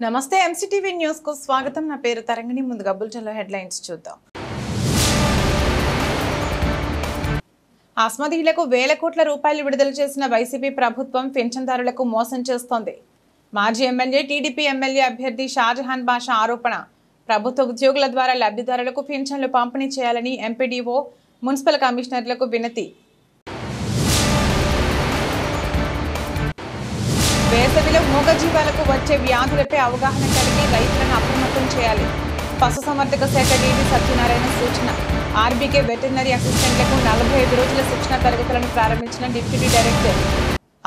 నమస్తే MCTV news కు స్వాగతం. నా పేరు తరంగిణి. ముందుగా బులెటిన్లో హెడ్లైన్స్ చూద్దాం. అస్మదీయులకు వేల కోట్ల రూపాయలు విడుదల చేసిన వైసీపీ ప్రభుత్వం పింఛన్దారులకు మోసం చేస్తోంది. మాజీ ఎమ్మెల్యే టీడీపీ ఎమ్మెల్యే అభ్యర్థి షాజహాన్ బాషా ఆరోపణ. ప్రభుత్వ ఉద్యోగుల ద్వారా లబ్ధిదారులకు పింఛన్లు పంపిణీ చేయాలని ఎంపీడీఓ మున్సిపల్ కమిషనర్లకు వినతి. వేసవిలో మూగజీవాలకు వచ్చే వ్యాధులపై అవగాహన కలిగి రైతులను అప్రమత్తం చేయాలి. పశుసంవర్ధక శాఖ డీడీ సత్యనారాయణ సూచన. ఆర్బీకే వెటర్నరీ అసిస్టెంట్లకు 45 రోజుల శిక్షణ తరగతులను ప్రారంభించిన డిప్యూటీ డైరెక్టర్.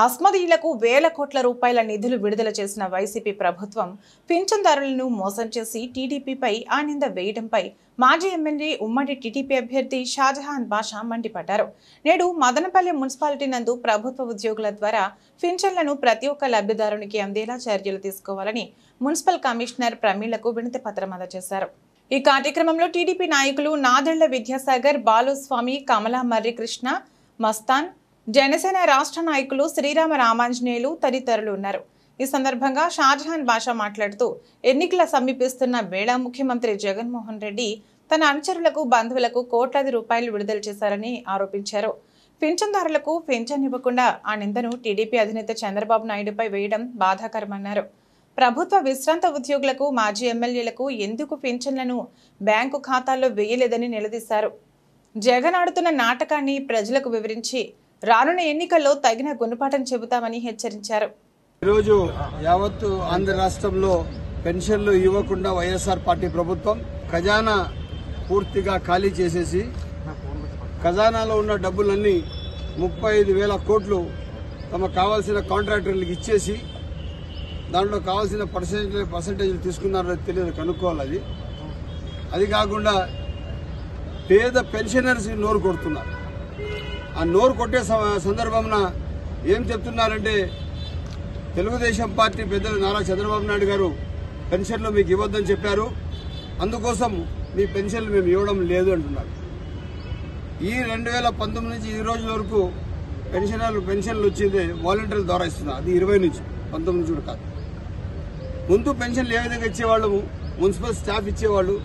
అస్మదీయులకు వేల కోట్ల రూపాయల నిధులు విడుదల చేసిన వైసీపీ ప్రభుత్వం పింఛన్దారులను మోసం చేసి టీడీపీపై ఆ నింద వేయడంపై మాజీ ఎమ్మెల్యే ఉమ్మడి టీడీపీ అభ్యర్థి షాజహాన్ బాషా మండిపడ్డారు. నేడు మదనపల్లి మున్సిపాలిటీ నందు ప్రభుత్వ ఉద్యోగుల ద్వారా పింఛన్లను ప్రతి ఒక్క లబ్ధిదారునికి అందేలా చర్యలు తీసుకోవాలని మున్సిపల్ కమిషనర్ ప్రమీలకు వినతి పత్రం అందజేశారు. ఈ కార్యక్రమంలో టీడీపీ నాయకులు నాదెళ్ల విద్యాసాగర్, బాలుస్వామి, కమలా మర్రి కృష్ణ, మస్తాన్, జనసేన రాష్ట్ర నాయకులు శ్రీరామ రామాంజనేయులు తదితరులు ఉన్నారు. ఈ సందర్భంగా షాజహాన్ బాషా మాట్లాడుతూ ఎన్నికల సమీపిస్తున్న వేళ ముఖ్యమంత్రి జగన్మోహన్ రెడ్డి తన అనుచరులకు, బంధువులకు కోట్లాది రూపాయలు విడుదల చేశారని ఆరోపించారు. పింఛన్దారులకు పింఛన్ ఇవ్వకుండా ఆ నిందను టీడీపీ అధినేత చంద్రబాబు నాయుడుపై వేయడం బాధాకరమన్నారు. ప్రభుత్వ విశ్రాంత ఉద్యోగులకు, మాజీ ఎమ్మెల్యేలకు ఎందుకు పింఛన్లను బ్యాంకు ఖాతాల్లో వేయలేదని నిలదీశారు. జగన్ ఆడుతున్న నాటకాన్ని ప్రజలకు వివరించి రానున్న ఎన్నికల్లో తగిన గుణపాఠం చెబుతామని హెచ్చరించారు. ఈరోజు యావత్తు ఆంధ్ర రాష్ట్రంలో పెన్షన్లు ఇవ్వకుండా వైఎస్ఆర్ పార్టీ ప్రభుత్వం ఖజానా పూర్తిగా ఖాళీ చేసేసి ఖజానాలో ఉన్న డబ్బులన్నీ 35,000 కోట్లు తమకు కావాల్సిన కాంట్రాక్టర్లకు ఇచ్చేసి దాంట్లో కావాల్సిన పర్సంటేజ్లు తీసుకున్నారో తెలియదు, కనుక్కోవాలి. అది కాకుండా పేద పెన్షనర్స్ నోరు కొడుతున్నారు. ఆ నోరు కొట్టే సందర్భంన ఏం చెప్తున్నారంటే తెలుగుదేశం పార్టీ పెద్దలు నారా చంద్రబాబు నాయుడు గారు పెన్షన్లు మీకు ఇవ్వద్దని చెప్పారు, అందుకోసం మీ పెన్షన్లు మేము ఇవ్వడం లేదు అంటున్నారు. ఈ 2019 నుంచి ఈ రోజుల వరకు పెన్షన్లు వచ్చింది వాలంటీర్ల ద్వారా ఇస్తున్నారు. అది 20 నుంచి 19 నుంచి కూడా కాదు. ముందు పెన్షన్లు ఏ విధంగా ఇచ్చేవాళ్ళు, మున్సిపల్ స్టాఫ్ ఇచ్చేవాళ్ళు,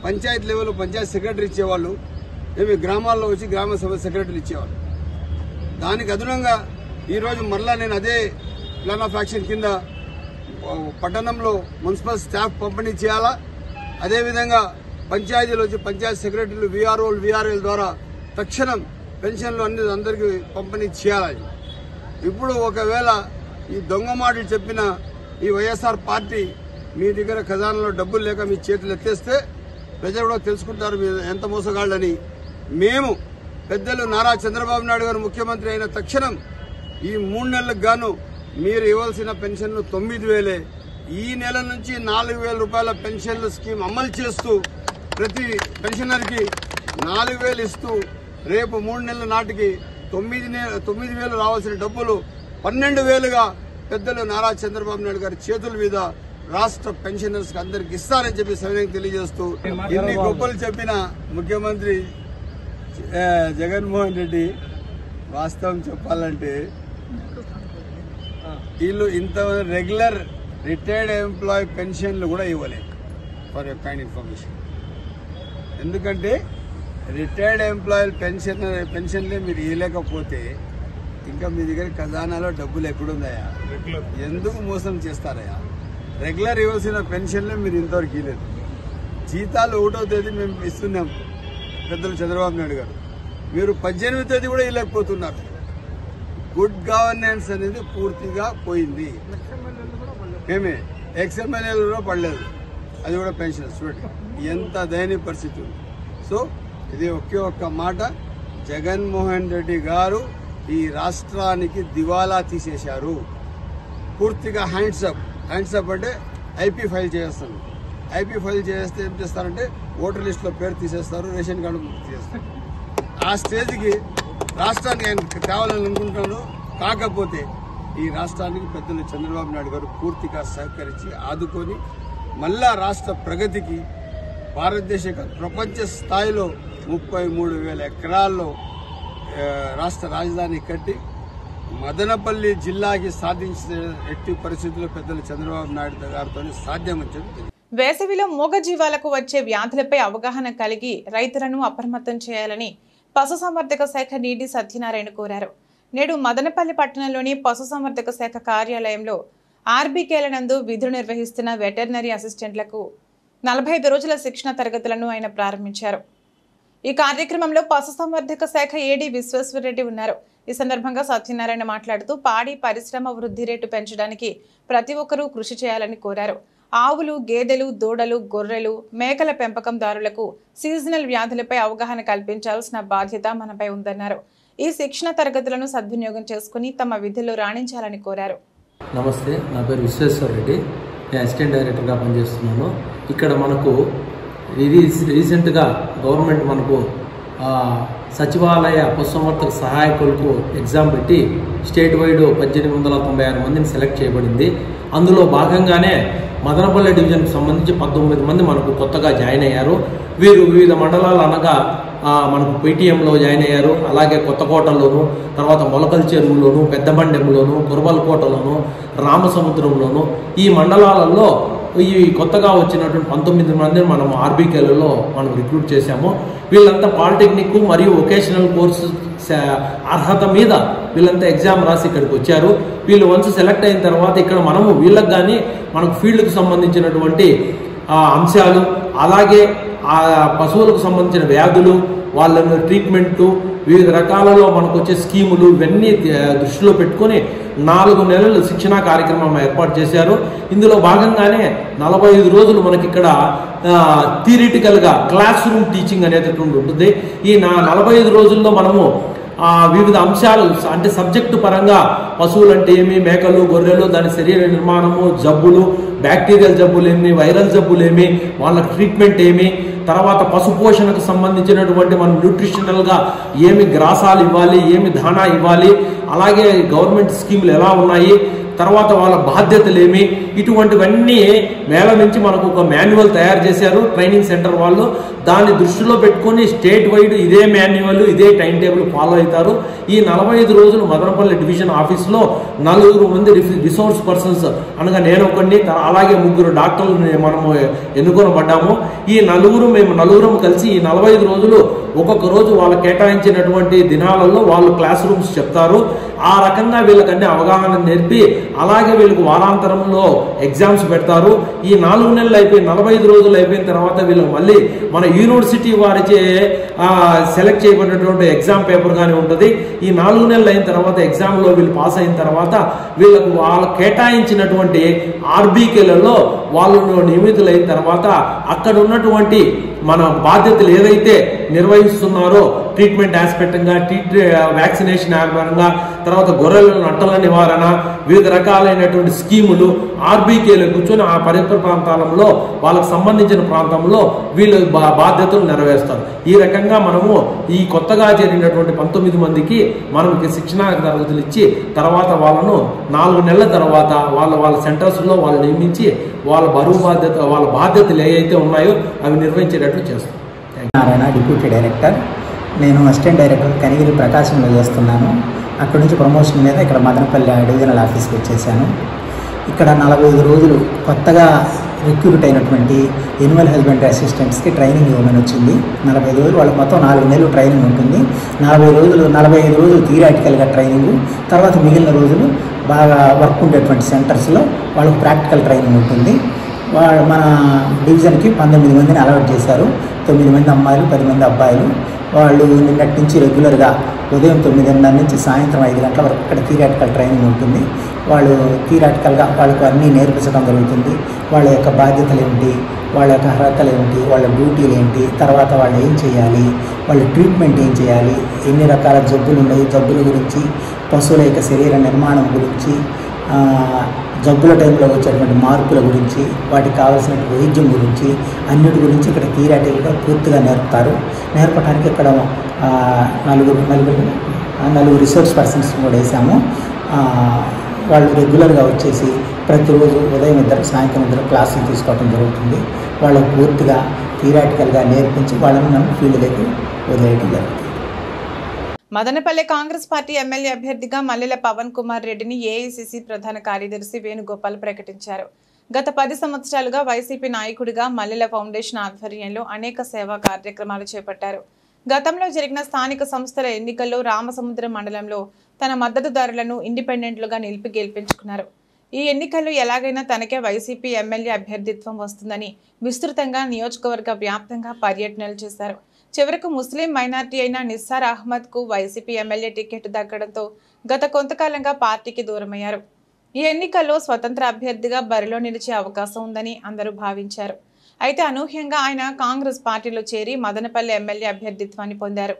పంచాయతీ లెవెల్ పంచాయతీ సెక్రటరీ ఇచ్చేవాళ్ళు, ఏమి గ్రామాల్లో వచ్చి గ్రామ సభ సెక్రటరీలు ఇచ్చేవాళ్ళు. దానికి అదనంగా ఈరోజు మరలా నేను అదే ప్లాన్ ఆఫ్ యాక్షన్ కింద పట్టణంలో మున్సిపల్ స్టాఫ్ పంపిణీ చేయాలా, అదేవిధంగా పంచాయతీలు వచ్చి పంచాయతీ సెక్రటరీలు, వీఆర్ఓల ద్వారా తక్షణం పెన్షన్లు అందరికీ పంపిణీ చేయాలి. ఇప్పుడు ఒకవేళ ఈ దొంగ మాటలు చెప్పిన ఈ వైఎస్ఆర్ పార్టీ మీ దగ్గర ఖజానాలో డబ్బులు లేక మీ చేతులు ఎత్తేస్తే ప్రజలు కూడా తెలుసుకుంటారు మీరు ఎంత మోసగాళ్ళని. మేము పెద్దలు నారా చంద్రబాబు నాయుడు గారు ముఖ్యమంత్రి అయిన తక్షణం ఈ 3 నెలలకు గాను మీరు ఇవ్వాల్సిన పెన్షన్లు 9,000. ఈ నెల నుంచి 4,000 రూపాయల పెన్షన్ల స్కీమ్ అమలు చేస్తూ ప్రతి పెన్షనర్కి 4,000 ఇస్తూ రేపు 3 నెలల నాటికి 9,000 రావాల్సిన డబ్బులు 12,000గా పెద్దలు నారా చంద్రబాబు నాయుడు గారి చేతుల మీద రాష్ట్ర పెన్షనర్స్ కి అందరికి ఇస్తారని చెప్పి సవినయంగా తెలియజేస్తూ, ఎన్ని గొప్పలు చెప్పిన ముఖ్యమంత్రి జగన్మోహన్ రెడ్డి వాస్తవం చెప్పాలంటే వీళ్ళు ఇంత రెగ్యులర్ రిటైర్డ్ ఎంప్లాయీ పెన్షన్లు కూడా ఇవ్వలేదు. For your kind information. ఎందుకంటే రిటైర్డ్ ఎంప్లాయీ పెన్షన్లే మీరు ఇవ్వలేకపోతే ఇంకా మీ దగ్గర ఖజానాలో డబ్బులు ఎక్కడుందయా? ఎందుకు మోసం చేస్తారయా? రెగ్యులర్ ఇవ్వాల్సిన పెన్షన్లే మీరు ఇంతవరకు ఇవ్వలేదు. జీతాలు 1వ తేదీ మేము ఇస్తున్నాం పెద్దలు చంద్రబాబు నాయుడు గారు, మీరు 18వ తేదీ కూడా ఇవ్వలేకపోతున్నారు. గుడ్ గవర్నెన్స్ అనేది పూర్తిగా పోయింది. మేమే ఎక్స్ఎమ్మెల్యేలో పడలేదు, అది కూడా పెన్షన్ చూడండి ఎంత దయనీయ పరిస్థితి ఉంది. సో ఇది ఒక్క మాట, జగన్మోహన్ రెడ్డి గారు ఈ రాష్ట్రానికి దివాలా తీసేశారు. పూర్తిగా హ్యాండ్స్ అప్ అంటే ఐపీ ఫైల్ చేస్తారు. ఐపీ ఫైల్ చేస్తే ఏం చేస్తారంటే ఓటర్ లిస్టులో పేరు తీసేస్తారు, రేషన్ కార్డు తీసేస్తారు. ఆ స్టేజ్కి రాష్ట్రానికి ఆయన కావాలని అనుకుంటున్నాను. కాకపోతే ఈ రాష్ట్రానికి పెద్దలు చంద్రబాబు నాయుడు గారు పూర్తిగా సహకరించి ఆదుకొని మళ్ళా రాష్ట్ర ప్రగతికి భారతదేశ ప్రపంచ స్థాయిలో 33,000 ఎకరాల్లో రాష్ట్ర రాజధాని కట్టి మదనపల్లి జిల్లాకి సాధించిన ఎట్టి పరిస్థితుల్లో పెద్దలు చంద్రబాబు నాయుడు గారితో సాధ్యమని చెప్పి వేసవిలో మూగజీవాలకు వచ్చే వ్యాధులపై అవగాహన కలిగి రైతులను అప్రమత్తం చేయాలని పశుసంవర్ధక శాఖ నీడి సత్యనారాయణ కోరారు. నేడు మదనపల్లి పట్టణంలోని పశుసంవర్ధక శాఖ కార్యాలయంలో ఆర్బీకేల నందు విధులు నిర్వహిస్తున్న వెటర్నరీ అసిస్టెంట్లకు 45 రోజుల శిక్షణ తరగతులను ఆయన ప్రారంభించారు. ఈ కార్యక్రమంలో పశుసంవర్ధక శాఖ ఏడీ విశ్వేశ్వరరెడ్డి ఉన్నారు. ఈ సందర్భంగా సత్యనారాయణ మాట్లాడుతూ పాడి పరిశ్రమ వృద్ధి రేటు పెంచడానికి ప్రతి ఒక్కరూ కృషి చేయాలని కోరారు. ఆవులు, గేదెలు, దూడలు, గొర్రెలు, మేకల పెంపకందారులకు సీజనల్ వ్యాధులపై అవగాహన కల్పించాల్సిన బాధ్యత మనపై ఉందన్నారు. ఈ శిక్షణ తరగతులను సద్వినియోగం చేసుకుని తమ విధుల్లో రాణించాలని కోరారు. నమస్తే, నా పేరు విశ్వేశ్వరరెడ్డి. నేను అసిస్టెంట్ డైరెక్టర్గా పనిచేస్తున్నాను. ఇక్కడ మనకు రీసెంట్గా గవర్నమెంట్ మనకు సచివాలయ పశుసంవర్ధక సహాయకులకు ఎగ్జామ్ పెట్టి స్టేట్ వైడ్ 1896 మందిని సెలెక్ట్ చేయబడింది. అందులో భాగంగానే మదనపల్లి డివిజన్కి సంబంధించి 19 మంది మనకు కొత్తగా జాయిన్ అయ్యారు. వీరు వివిధ మండలాలు అనగా మనకు పేటీఎంలో జాయిన్ అయ్యారు. అలాగే కొత్తకోటలోను, తర్వాత మొలకల చెరువులోను, పెద్దబండెంలోను, కురబలకోటలోను, రామసముద్రంలోను ఈ మండలాలలో ఈ కొత్తగా వచ్చినటువంటి 19 మందిని మనం ఆర్బీకేలలో మనం రిక్రూట్ చేశాము. వీళ్ళంతా పాలిటెక్నిక్ మరియు వొకేషనల్ కోర్సు అర్హత మీద వీళ్ళంతా ఎగ్జామ్ రాసి ఇక్కడికి వచ్చారు. వీళ్ళు వన్స్ సెలెక్ట్ అయిన తర్వాత ఇక్కడ మనము వీళ్ళకి కానీ మనకు ఫీల్డ్కి సంబంధించినటువంటి అంశాలు, అలాగే ఆ పశువులకు సంబంధించిన వ్యాధులు, వాళ్ళ ట్రీట్మెంటు, వివిధ రకాలలో మనకు వచ్చే స్కీములు ఇవన్నీ దృష్టిలో పెట్టుకొని 4 నెలలు శిక్షణా కార్యక్రమం ఏర్పాటు చేశారు. ఇందులో భాగంగానే 45 రోజులు మనకి ఇక్కడ థియరిటికల్గా క్లాస్ రూమ్ టీచింగ్ అనేటటువంటి ఉంటుంది. ఈ 45 రోజుల్లో మనము వివిధ అంశాలు అంటే సబ్జెక్టు పరంగా పశువులు అంటే ఏమి, మేకలు, గొర్రెలు, దాని శరీర నిర్మాణము, జబ్బులు, బ్యాక్టీరియల్ జబ్బులు ఏమి, వైరల్ జబ్బులు ఏమి, వాళ్ళ ట్రీట్మెంట్ ఏమి, తర్వాత పశు పోషణకు సంబంధించినటువంటి మనం న్యూట్రిషనల్గా ఏమి గ్రాసాలు ఇవ్వాలి, ఏమి దానా ఇవ్వాలి, అలాగే గవర్నమెంట్ స్కీములు ఎలా ఉన్నాయి, తర్వాత వాళ్ళ బాధ్యతలు ఏమి, ఇటువంటివన్నీ మేళ నుంచి మనకు ఒక మాన్యువల్ తయారు చేశారు ట్రైనింగ్ సెంటర్ వాళ్ళు. దాన్ని దృష్టిలో పెట్టుకొని స్టేట్ వైడ్ ఇదే మాన్యువల్, ఇదే టైం టేబుల్ ఫాలో అవుతారు. ఈ 45 రోజులు మదనపల్లి డివిజన్ ఆఫీస్లో 4 మంది రిసోర్స్ పర్సన్స్ అనగా నేను ఒకరిని, అలాగే 3 డాక్టర్లు మనము ఎన్నుకొనబడ్డాము. ఈ మేము నలుగురం కలిసి ఈ 45 రోజులు ఒక్కొక్క రోజు వాళ్ళు కేటాయించినటువంటి దినాలలో వాళ్ళు క్లాస్ రూమ్స్ చెప్తారు. ఆ రకంగా వీళ్ళకన్నీ అవగాహన నేర్పి అలాగే వీళ్ళకు వారాంతరంలో ఎగ్జామ్స్ పెడతారు. ఈ 4 నెలలు అయిపోయి 45 రోజులు అయిపోయిన తర్వాత వీళ్ళకి మళ్ళీ మన యూనివర్సిటీ వారిచే సెలెక్ట్ చేయబడినటువంటి ఎగ్జామ్ పేపర్ కానీ ఉంటుంది. ఈ 4 నెలలు అయిన తర్వాత ఎగ్జామ్లో వీళ్ళు పాస్ అయిన తర్వాత వీళ్ళకు వాళ్ళు కేటాయించినటువంటి ఆర్బీకేలలో వాళ్ళు నియమితులైన తర్వాత అక్కడ ఉన్నటువంటి మన బాధ్యతలు ఏదైతే నిర్వహిస్తున్నారో ట్రీట్మెంట్ ఆస్పెక్ట్గా, వ్యాక్సినేషన్ ఆధారంగా, తర్వాత గొర్రెల నట్టల నివారణ, వివిధ రకాలైనటువంటి స్కీములు ఆర్బీకేలో కూర్చొని ఆ పరిసర ప్రాంతాలలో వాళ్ళకు సంబంధించిన ప్రాంతంలో వీళ్ళు బాధ్యతలు నెరవేరుస్తారు. ఈ రకంగా మనము ఈ కొత్తగా చేరినటువంటి 19 మందికి మనకి శిక్షణా తరగతులు ఇచ్చి తర్వాత వాళ్ళను 4 నెలల తర్వాత వాళ్ళ సెంటర్స్లో వాళ్ళు నియమించి వాళ్ళ వాళ్ళ బాధ్యతలు ఏవైతే ఉన్నాయో అవి నిర్వహించేటట్లు చేస్తాం. Narayana, deputy director. నేను అసిస్టెంట్ డైరెక్టర్ కనిగిరి ప్రకాశంలో చేస్తున్నాను. అక్కడి నుంచి ప్రమోషన్ మీద ఇక్కడ మదనపల్లి డివిజనల్ ఆఫీస్కి వచ్చేసాను. ఇక్కడ 45 రోజులు కొత్తగా రిక్రూట్ అయినటువంటి ఎనిమల్ హస్బెండరీ అసిస్టెంట్స్కి ట్రైనింగ్ ఇవ్వమని వచ్చింది. 45 రోజులు వాళ్ళకి మొత్తం 4 నెలలు ట్రైనింగ్ ఉంటుంది. 45 రోజులు థియరాటికల్గా ట్రైనింగ్, తర్వాత మిగిలిన రోజులు బాగా వర్క్ ఉండేటువంటి సెంటర్స్లో వాళ్ళకి ప్రాక్టికల్ ట్రైనింగ్ ఉంటుంది. మన డివిజన్కి 19 మందిని అలవాట్ చేశారు. 9 మంది అమ్మాయిలు, 10 మంది అబ్బాయిలు. వాళ్ళు నిన్నటి నుంచి రెగ్యులర్గా ఉదయం 9:30 నుంచి సాయంత్రం 5 గంటల వరకు ఇక్కడ థియరాటికల్ ట్రైనింగ్ ఉంటుంది. వాళ్ళు థియరాటికల్గా వాళ్ళకు అన్నీ నేర్పించడం జరుగుతుంది. వాళ్ళ యొక్క బాధ్యతలు ఏమిటి, వాళ్ళ యొక్క అర్హతలు ఏమిటి, వాళ్ళ డ్యూటీలు ఏంటి, తర్వాత వాళ్ళు ఏం చేయాలి, వాళ్ళ ట్రీట్మెంట్ ఏం చేయాలి, ఎన్ని రకాల జబ్బులు ఉన్నాయి, జబ్బుల గురించి, పశువుల యొక్క శరీర నిర్మాణం గురించి, జబ్బుల టైంలో వచ్చేటువంటి మార్పుల గురించి, వాటికి కావాల్సిన వైద్యం గురించి, అన్నిటి గురించి ఇక్కడ థియరాటికల్గా పూర్తిగా నేర్పడానికి ఇక్కడ 4 రిసోర్స్ పర్సన్స్ కూడా వేసాము. వాళ్ళు రెగ్యులర్గా వచ్చేసి ప్రతిరోజు ఉదయం 2, సాయంత్రం 2 క్లాసులు తీసుకోవడం జరుగుతుంది. వాళ్ళకు పూర్తిగా థియరాటికల్గా నేర్పించి వాళ్ళని మనం ఫీల్డ్లోకి వదిలేయడం జరుగుతుంది. మదనపల్లె కాంగ్రెస్ పార్టీ ఎమ్మెల్యే అభ్యర్థిగా మల్లెల పవన్ కుమార్ రెడ్డిని ఏఐసిసి ప్రధాన కార్యదర్శి వేణుగోపాల్ ప్రకటించారు. గత 10 సంవత్సరాలుగా వైసీపీ నాయకుడిగా మల్లెల ఫౌండేషన్ ఆధ్వర్యంలో అనేక సేవా కార్యక్రమాలు చేపట్టారు. గతంలో జరిగిన స్థానిక సంస్థల ఎన్నికల్లో రామసముద్రం మండలంలో తన మద్దతుదారులను ఇండిపెండెంట్లుగా నిలిపి గెలిపించుకున్నారు. ఈ ఎన్నికల్లో ఎలాగైనా తనకే వైసీపీ ఎమ్మెల్యే అభ్యర్థిత్వం వస్తుందని విస్తృతంగా నియోజకవర్గ వ్యాప్తంగా పర్యటనలు చేశారు. చివరకు ముస్లిం మైనార్టీ అయిన నిస్సార్ అహ్మద్ కు వైసీపీ ఎమ్మెల్యే టికెట్ దక్కడంతో గత కొంతకాలంగా పార్టీకి దూరమయ్యారు. ఈ ఎన్నికల్లో స్వతంత్ర అభ్యర్థిగా బరిలో నిలిచే అవకాశం ఉందని అందరూ భావించారు. అయితే అనూహ్యంగా ఆయన కాంగ్రెస్ పార్టీలో చేరి మదనపల్లె ఎమ్మెల్యే అభ్యర్థిత్వాన్ని పొందారు.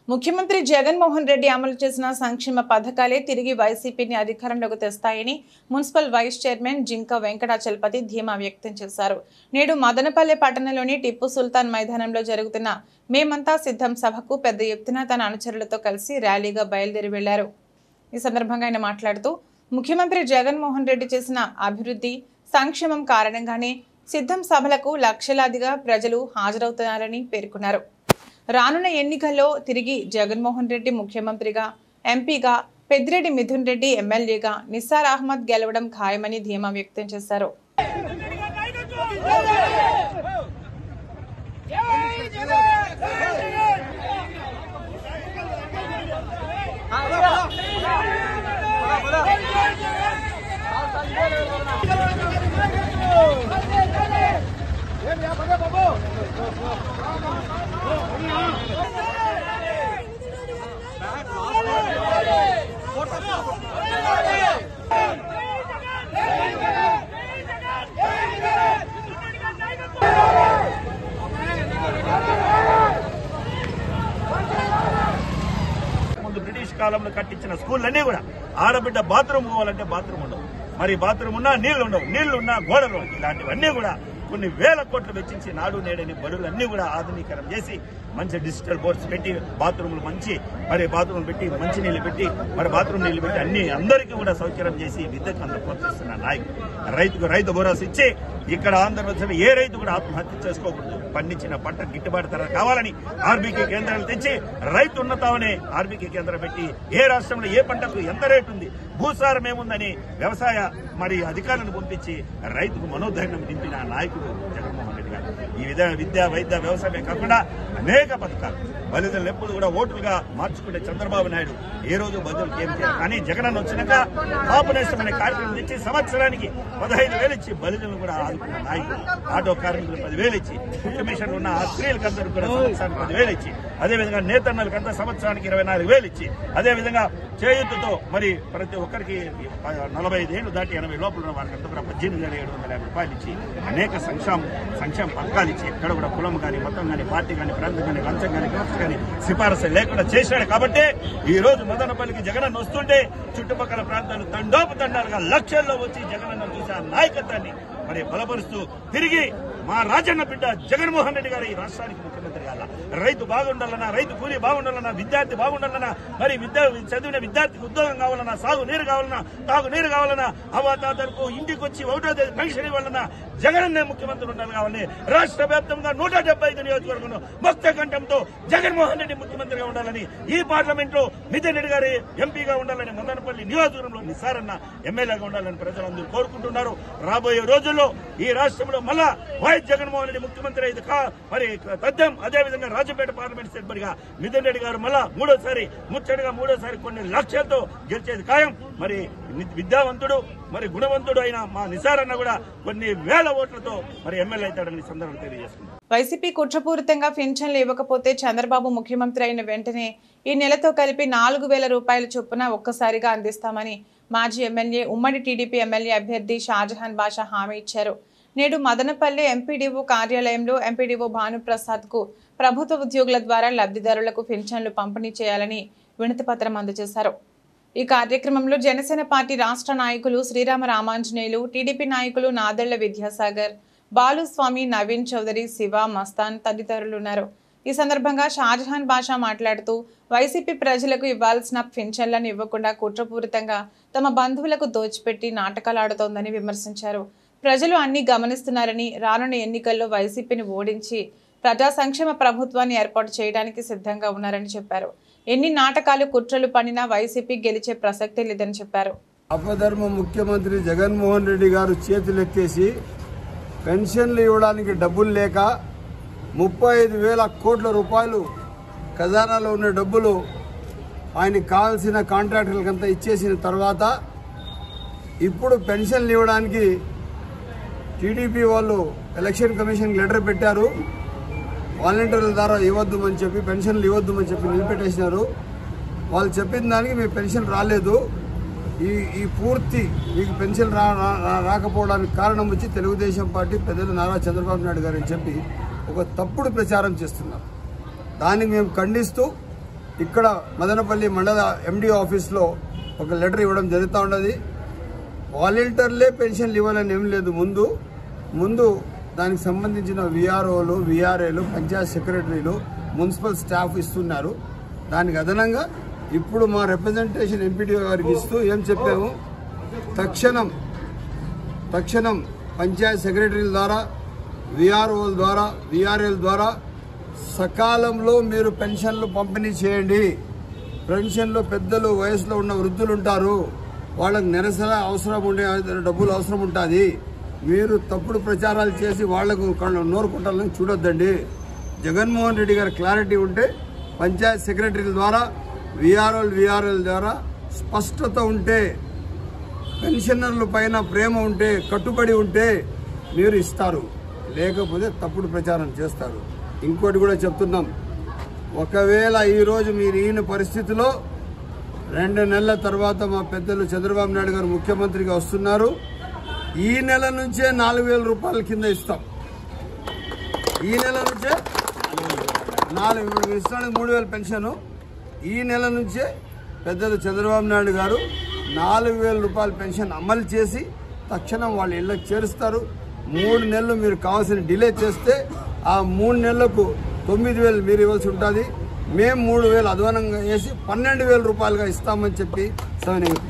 ముఖ్యమంత్రి జగన్మోహన్ రెడ్డి అమలు చేసిన సంక్షేమ పథకాలే తిరిగి వైసీపీని అధికారంలోకి తెస్తాయని మున్సిపల్ వైస్ చైర్మన్ జింక వెంకటాచలపతి ధీమా వ్యక్తం చేశారు. నేడు మదనపల్లె పట్టణంలోని టిప్పు సుల్తాన్ మైదానంలో జరుగుతున్న మేమంతా సిద్ధం సభకు పెద్ద ఎత్తున తన అనుచరులతో కలిసి ర్యాలీగా బయలుదేరి వెళ్లారు. ఈ సందర్భంగా ఆయన మాట్లాడుతూ ముఖ్యమంత్రి జగన్మోహన్ రెడ్డి చేసిన అభివృద్ధి సంక్షేమం కారణంగానే సిద్ధం సభలకు లక్షలాదిగా ప్రజలు హాజరవుతున్నారని పేర్కొన్నారు. రానున్న ఎన్నికల్లో తిరిగి జగన్మోహన్ రెడ్డి ముఖ్యమంత్రిగా, ఎంపీగా, పెద్దిరెడ్డి మిథున్ రెడ్డి ఎమ్మెల్యేగా, నిస్సార్ అహ్మద్ గెలవడం ఖాయమని ధీమా వ్యక్తం చేశారు. బ్రిటిష్ కాలంలో కట్టించిన స్కూళ్ళన్నీ కూడా ఆడబిడ్డ బాత్రూమ్ పోవాలంటే బాత్రూమ్ ఉండవు, మరి బాత్రూమ్ ఉన్నా నీళ్లు ఉండవు, నీళ్లు ఉన్నా గోడలు, ఇలాంటివన్నీ కూడా కొన్ని వేల కోట్లు వెచ్చించి నాడు నేడని బడులన్నీ కూడా ఆధునీకరణ చేసి మంచి డిజిటల్ బోర్డ్స్ పెట్టి బాత్రూములు బాత్రూములు పెట్టి మంచి నీళ్లు పెట్టి బాత్రూమ్ నీళ్లు పెట్టి అన్ని అందరికీ కూడా సౌకర్యం చేసి విద్యకు అందరూ ప్రోత్సహిస్తున్న నాయకుడు. రైతు భరోసా ఇచ్చి ఇక్కడ ఆంధ్రప్రదేశ్ ఏ రైతు కూడా ఆత్మహత్య చేసుకోకూడదు, పండించిన పంట గిట్టుబాటు ధర కావాలని ఆర్బీకే కేంద్రాలు తెచ్చి రైతు ఉన్నతామనే ఆర్బీకే కేంద్రం పెట్టి ఏ రాష్ట్రంలో ఏ పంటకు ఎంత రేటు ఉంది, భూసారం ఏముందని వ్యవసాయ అధికారులను పంపించి రైతుకు మనోధైర్యం నింపిన నాయకుడు జగన్మోహన్ రెడ్డి గారు. ఈ విద్య, వైద్య, వ్యవసాయమే కాకుండా అనేక పథకాలు బలిజనులు ఎప్పుడు కూడా ఓటులుగా మార్చుకునే చంద్రబాబు నాయుడు ఏ రోజు బదులు ఏం చేయాలి. కానీ జగన్ వచ్చినాక కాపునేసం అనే కార్యక్రమం ఇచ్చి సంవత్సరానికి 15,000 ఇచ్చి బలిజనులు కూడా ఆదుకున్న నాయకుడు. ఆటో కార్మికులు 10,000 ఇచ్చి, కుట్టు మిషన్లు ఉన్న ఆ స్త్రీలకందరూ కూడా సంవత్సరానికి 10,000 ఇచ్చి, అదేవిధంగా నేతన్నలకంతా సంవత్సరానికి 24,000 ఇచ్చి, అదేవిధంగా చేయూతతో ప్రతి ఒక్కరికి 45 ఏళ్లు దాటి 80 లోపల ఉన్న వారికంతా కూడా 18,750 రూపాయలు ఇచ్చి అనేక సంక్షేమ పథకాలు ఇచ్చి ఎక్కడ కూడా కులం కానీ, మతం కానీ, పార్టీ కానీ, ప్రాంతం కానీ, లంచం కానీ, ఖర్చు కానీ సిఫారసు లేకుండా చేశాడు. కాబట్టి ఈ రోజు మదనపల్లికి జగనన్న వస్తుంటే చుట్టుపక్కల ప్రాంతాలు తండోపతండాలుగా లక్షల్లో వచ్చి జగనన్న చూసే నాయకత్వాన్ని బలపరుస్తూ తిరిగి మా రాజన్న బిడ్డ జగన్మోహన్ రెడ్డి గారు ఈ రాష్ట్రానికి ముఖ్యమంత్రి కావాలా, రైతు బాగుండాలన్నా, రైతు కూలీ బాగుండాలన్నా, విద్యార్థి బాగుండాలన్నా, చదివిన విద్యార్థికి ఉద్యోగం కావాలన్నా, సాగు నీరు కావాలన్నా, తాగు నీరు కావాలన్నా, అవాతాతలకు ఇంటికి వచ్చి 1వ తేదీ పెన్షన్ ఇవ్వాలన్నా జగనన్నే ముఖ్యమంత్రి ఉండాలి కావాలని రాష్ట్ర వ్యాప్తంగా 175 నియోజకవర్గంలో ముక్త కంఠంతో జగన్మోహన్ రెడ్డి ముఖ్యమంత్రిగా ఉండాలని, ఈ పార్లమెంట్ లో మిథున్ రెడ్డి గారి ఎంపీగా ఉండాలని, మదనపల్లి నియోజకవర్గంలో నిస్సారన్న ఎమ్మెల్యేగా ఉండాలని ప్రజలందరూ కోరుకుంటున్నారు. రాబోయే రోజుల్లో ఈ రాష్ట్రంలో మళ్ళా వైఎస్ జగన్మోహన్ రెడ్డి ముఖ్యమంత్రి అయితే తథ్యం. అదేవిధంగా రాజంపేట పార్లమెంట్ సభ్యుడిగా మిథున్ రెడ్డి గారు మళ్ళా మూడోసారి కొన్ని లక్షలతో గెలిచేది ఖాయం. విద్యావంతుడు గుణవంతుడు అయిన మా నిసారన్న కూడా కొన్ని వేల ఓట్లతో ఎమ్మెల్యే అవుతాడని సందర్భంగా తెలియజేస్తున్నారు. వైసీపీ కుట్రపూరితంగా పింఛన్లు ఇవ్వకపోతే చంద్రబాబు ముఖ్యమంత్రి అయిన వెంటనే ఈ నెలతో కలిపి 4,000 రూపాయల చొప్పున ఒక్కసారిగా అందిస్తామని మాజీ ఎమ్మెల్యే, ఉమ్మడి టీడీపీ ఎమ్మెల్యే అభ్యర్థి షాజహాన్ బాషా హామీ ఇచ్చారు. నేడు మదనపల్లె ఎంపీడీఓ కార్యాలయంలో ఎంపీడీఓ భానుప్రసాద్ కు ప్రభుత్వ ఉద్యోగుల ద్వారా లబ్ధిదారులకు పింఛన్లు పంపిణీ చేయాలని వినతి పత్రం అందజేశారు. ఈ కార్యక్రమంలో జనసేన పార్టీ రాష్ట్ర నాయకులు శ్రీరామ రామాంజనేయులు, టీడీపీ నాయకులు నాదెళ్ల విద్యాసాగర్, బాలుస్వామి, నవీన్ చౌదరి, శివ, మస్తాన్ తదితరులున్నారు. ఈ సందర్భంగా షాజహాన్ బాషా మాట్లాడుతూ వైసీపీ ప్రజలకు ఇవ్వాల్సిన పింఛన్లను ఇవ్వకుండా కుట్రపూరితంగా తమ బంధువులకు దోచిపెట్టి నాటకాలాడుతోందని విమర్శించారు. ప్రజలు అన్ని గమనిస్తున్నారని, రానున్న ఎన్నికల్లో వైసీపీని ఓడించి ప్రజా సంక్షేమ ప్రభుత్వాన్ని ఏర్పాటు చేయడానికి సిద్ధంగా ఉన్నారని చెప్పారు. ఎన్ని నాటకాలు కుట్రలు పనినా వైసీపీ గెలిచే ప్రసక్తే లేదని చెప్పారు. అపధర్మ ముఖ్యమంత్రి జగన్మోహన్ రెడ్డి గారు చేతులెత్తేసి పెన్షన్లు ఇవ్వడానికి డబ్బులు లేక 35,000 కోట్ల రూపాయలు ఖజానాలో ఉన్న డబ్బులు ఆయనకు కావాల్సిన కాంట్రాక్టర్లకంతా ఇచ్చేసిన తర్వాత ఇప్పుడు పెన్షన్లు ఇవ్వడానికి టీడీపీ వాళ్ళు ఎలక్షన్ కమిషన్కి లెటర్ పెట్టారు. వాలంటీర్ల ద్వారా ఇవ్వద్దుమని చెప్పి పెన్షన్లు ఇవ్వద్దుమని చెప్పి నిలిపెట్టేసినారు. వాళ్ళు చెప్పిన దానికి మీ పెన్షన్ రాలేదు. ఈ పూర్తి మీకు పెన్షన్ రాకపోవడానికి కారణం వచ్చి తెలుగుదేశం పార్టీ పెద్దలు నారా చంద్రబాబు నాయుడు గారు అని చెప్పి ఒక తప్పుడు ప్రచారం చేస్తున్నారు. దాన్ని మేము ఖండిస్తూ ఇక్కడ మదనపల్లి మండల ఎండిఓ ఆఫీస్లో ఒక లెటర్ ఇవ్వడం జరుగుతూ ఉన్నది. వాలంటీర్లే పెన్షన్లు ఇవ్వాలని ఏం లేదు. ముందు దానికి సంబంధించిన విఆర్ఓలు, విఆర్ఏలు, పంచాయత్ సెక్రటరీలు, మున్సిపల్ స్టాఫ్ ఇస్తున్నారు. దానికి అదనంగా ఇప్పుడు మా రిప్రజెంటేషన్ ఎంపీడీఓ గారికి ఇస్తూ ఏం చెప్పాము, తక్షణం పంచాయత్ సెక్రటరీల ద్వారా, విఆర్ఓల ద్వారా, విఆర్ఏల ద్వారా సకాలంలో మీరు పెన్షన్లు పంపిణీ చేయండి. పెన్షన్లో పెద్దలు, వయసులో ఉన్న వృద్ధులు ఉంటారు, వాళ్ళకి నెలసరి అవసరం ఉండే డబ్బులు అవసరం ఉంటుంది. మీరు తప్పుడు ప్రచారాలు చేసి వాళ్లకు నోరు కుట్టాలని చూడొద్దండి. జగన్మోహన్ రెడ్డి గారి క్లారిటీ ఉంటే పంచాయత్ సెక్రటరీల ద్వారా, విఆర్ఎల్ ద్వారా స్పష్టత ఉంటే, పెన్షనర్ల పైన ప్రేమ ఉంటే, కట్టుబడి ఉంటే మీరు ఇస్తారు. లేకపోతే తప్పుడు ప్రచారం చేస్తారు. ఇంకోటి కూడా చెప్తున్నాం, ఒకవేళ ఈరోజు మీరు ఈయన పరిస్థితిలో 2 నెలల తర్వాత మా పెద్దలు చంద్రబాబు నాయుడు గారు ముఖ్యమంత్రిగా వస్తున్నారు. ఈ నెల నుంచే 4,000 రూపాయల కింద ఇస్తాం. ఈ నెల నుంచే 4,000 ఇస్తానికి 3,000 పెన్షను. ఈ నెల నుంచే పెద్దలు చంద్రబాబు నాయుడు గారు 4,000 రూపాయల పెన్షన్ అమలు చేసి తక్షణం వాళ్ళ ఇళ్లకు చేరుస్తారు. 3 నెలలు మీరు కావాల్సిన డిలే చేస్తే ఆ 3 నెలలకు 9,000 మీరు ఇవ్వాల్సి ఉంటుంది. మేము 3,000 అధ్వానంగా వేసి 12,000 రూపాయలుగా ఇస్తామని చెప్పి సవినయంగా.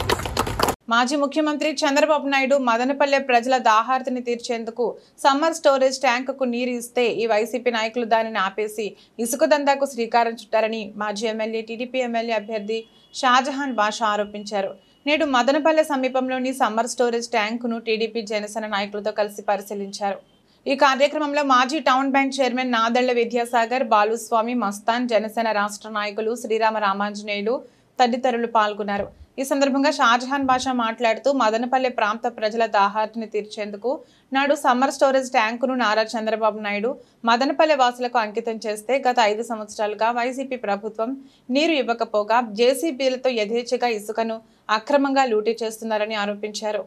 మాజీ ముఖ్యమంత్రి చంద్రబాబు నాయుడు మదనపల్లె ప్రజల దాహార్తిని తీర్చేందుకు సమ్మర్ స్టోరేజ్ ట్యాంకుకు నీరు ఇస్తే ఈ వైసీపీ నాయకులు దానిని ఆపేసి ఇసుక దందాకు శ్రీకారం చుట్టారని మాజీ ఎమ్మెల్యే, టీడీపీ ఎమ్మెల్యే అభ్యర్థి షాజహాన్ బాషా ఆరోపించారు. నేడు మదనపల్లె సమీపంలోని సమ్మర్ స్టోరేజ్ ట్యాంకును టీడీపీ, జనసేన నాయకులతో కలిసి పరిశీలించారు. ఈ కార్యక్రమంలో మాజీ town bank chairman Nadella Vidyasagar, Baluswamy, Mastan, Janasena రాష్ట్ర నాయకులు శ్రీరామ రామాంజనేయులు తదితరులు పాల్గొన్నారు. ఈ సందర్భంగా షాజహాన్ బాషా మాట్లాడుతూ మదనపల్లె ప్రాంత ప్రజల దాహార్తిని తీర్చేందుకు నాడు సమ్మర్ స్టోరేజ్ ట్యాంకును నారా చంద్రబాబు నాయుడు మదనపల్లె వాసులకు అంకితం చేస్తే గత 5 సంవత్సరాలుగా వైసీపీ ప్రభుత్వం నీరు ఇవ్వకపోగా జేసీబీలతో యథేచ్ఛగా ఇసుకను అక్రమంగా లూటీ చేస్తున్నారని ఆరోపించారు.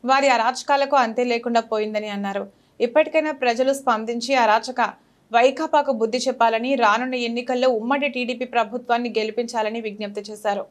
వారి అరాచకాలకు అంతే లేకుండా పోయిందని అన్నారు. ఇప్పటికైనా ప్రజలు స్పందించి అరాచక వైకాపాకు బుద్ధి చెప్పాలని, రానున్న ఎన్నికల్లో ఉమ్మడి టీడీపీ ప్రభుత్వాన్ని గెలిపించాలని విజ్ఞప్తి చేశారు.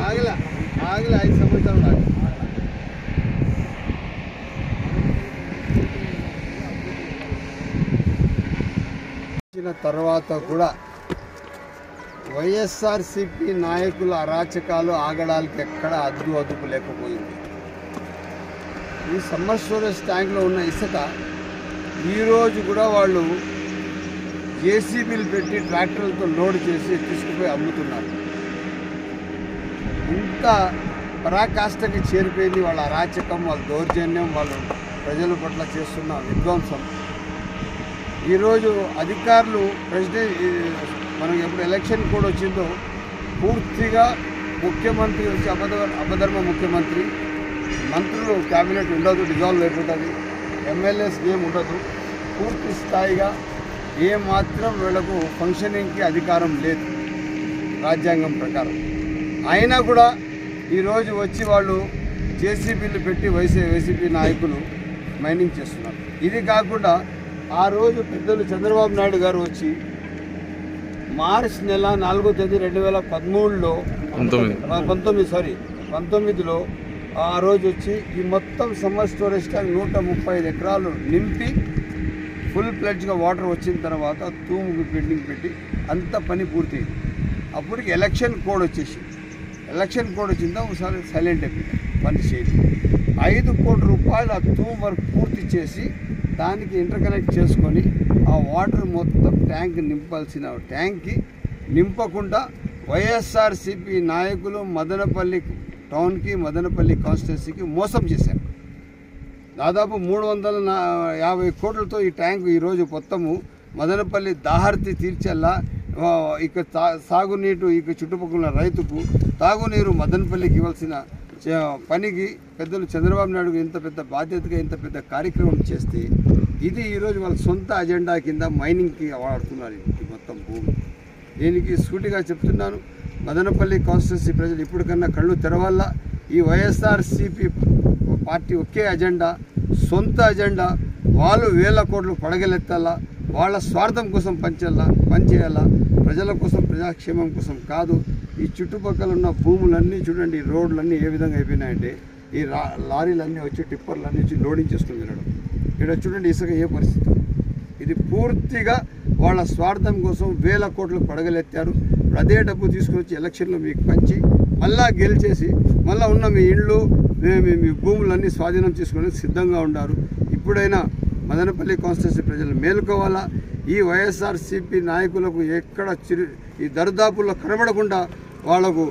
ఆగలే 5 సంవత్సరాలు తర్వాత కూడా వైఎస్ఆర్సీపీ నాయకుల అరాచకాలు ఆగడానికి ఎక్కడ అదుపు లేకపోయింది. ఈ సమ్మర్ స్టోరేజ్ ట్యాంక్లో ఉన్న ఇసుక ఈరోజు కూడా వాళ్ళు జేసీబీలు పెట్టి ట్రాక్టర్లతో లోడ్ చేసి తీసుకుపోయి అమ్ముతున్నారు. ఇంత పరాకాష్ఠకి చేరిపోయింది వాళ్ళ అరాచకం, వాళ్ళ దౌర్జన్యం, వాళ్ళు ప్రజల పట్ల చేస్తున్న విధ్వంసం. ఈరోజు అధికారులు మనకు ఎప్పుడు ఎలక్షన్ కూడా వచ్చిందో పూర్తిగా ముఖ్యమంత్రి వచ్చి అపధర్మ ముఖ్యమంత్రి, మంత్రులు క్యాబినెట్ ఉండదు, డిజాల్వ్ అయిపోతుంది, ఎమ్మెల్యేస్ ఏం ఉండదు, పూర్తి స్థాయిగా ఏమాత్రం వీళ్లకు ఫంక్షనింగ్కి అధికారం లేదు రాజ్యాంగం ప్రకారం. అయినా కూడా ఈరోజు వచ్చి వాళ్ళు జేసీబీలు పెట్టి వైసీపీ నాయకులు మైనింగ్ చేస్తున్నారు. ఇది కాకుండా ఆ రోజు పెద్దలు చంద్రబాబు నాయుడు గారు వచ్చి మార్చి నెల 4వ తేదీ 2013లో 2019లో ఆ రోజు వచ్చి ఈ మొత్తం సమ్మర్ స్టోరేజ్ ట్యాంక్ 135 ఎకరాలు నింపి ఫుల్ ప్లెడ్జ్గా వాటర్ వచ్చిన తర్వాత తూముకు బిల్డింగ్ పెట్టి అంత పని పూర్తయింది. అప్పటికి ఎలక్షన్ కోడ్ వచ్చేసి వచ్చిందా ఒకసారి సైలెంట్ అయిపోయింది, పని చేయదు. 5 కోట్ల రూపాయలు ఆ తూము వర్క్ పూర్తి చేసి దానికి ఇంటర్కనెక్ట్ చేసుకొని ఆ వాటర్ మొత్తం ట్యాంక్ నింపాల్సిన ట్యాంక్కి నింపకుండా వైఎస్ఆర్సీపీ నాయకులు మదనపల్లి టౌన్కి మదనపల్లి కాన్స్టిట్యున్సీకి మోసం చేశారు. దాదాపు 350 కోట్లతో ఈ ట్యాంకు ఈరోజు మొత్తము మదనపల్లి దాహర్తి తీర్చేలా ఇక సాగునీరు ఇక చుట్టుపక్కల రైతుకు తాగునీరు మదనపల్లికి ఇవ్వాల్సిన పనికి పెద్దలు చంద్రబాబు నాయుడు ఇంత పెద్ద బాధ్యతగా ఇంత పెద్ద కార్యక్రమం చేస్తే ఇది ఈరోజు వాళ్ళ సొంత అజెండా కింద మైనింగ్కి వాడుతున్నారు ఈ మొత్తం భూమి. దీనికి సూటిగా చెప్తున్నాను, మదనపల్లి కాన్స్టిట్యున్సీ ప్రజలు ఇప్పటికన్నా కళ్ళు తెరవాలా. ఈ వైఎస్ఆర్సీపీ పార్టీ ఒకే అజెండా, సొంత అజెండా. వాళ్ళు 1000 కోట్లు పడగలెత్తాలా, వాళ్ళ స్వార్థం కోసం పనిచేయాలా, ప్రజల కోసం ప్రజాక్షేమం కోసం కాదు. ఈ చుట్టుపక్కల ఉన్న భూములన్నీ చూడండి, రోడ్లన్నీ ఏ విధంగా అయిపోయినాయంటే ఈ లారీలన్నీ వచ్చి టిప్పర్లన్నీ వచ్చి లోడింగ్ చేసుకుని వెళ్ళడం. ఇక్కడ చూడండి ఇసుక ఏ పరిస్థితి. ఇది పూర్తిగా వాళ్ళ స్వార్థం కోసం 1000 కోట్లు పడగలెత్తారు. అదే డబ్బు తీసుకుని వచ్చి ఎలక్షన్లో మీకు పంచి మళ్ళా గెలిచేసి మళ్ళీ ఉన్న మీ ఇళ్ళు మీ భూములన్నీ స్వాధీనం చేసుకోవడానికి సిద్ధంగా ఉన్నారు. ఇప్పుడైనా మదనపల్లి కాన్స్టిట్యున్సీ ప్రజలు మేలుకోవాలా. ఈ వైఎస్ఆర్సీపీ నాయకులకు ఎక్కడ ఈ దరిదాపుల్లో కనబడకుండా వాళ్లకు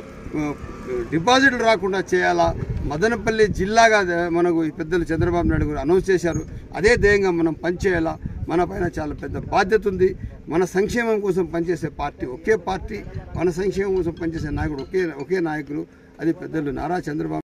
డిపాజిట్లు రాకుండా చేయాలా. మదనపల్లి జిల్లాగా మనకు పెద్దలు చంద్రబాబు నాయుడు గారు అనౌన్స్ చేశారు. అదే ధ్యేయంగా మనం పనిచేయాలా. మన పైన చాలా పెద్ద బాధ్యత ఉంది. మన సంక్షేమం కోసం పనిచేసే పార్టీ ఒకే పార్టీ, మన సంక్షేమం కోసం పనిచేసే నాయకుడు ఒకే నాయకుడు, అది పెద్దలు నారా చంద్రబాబు.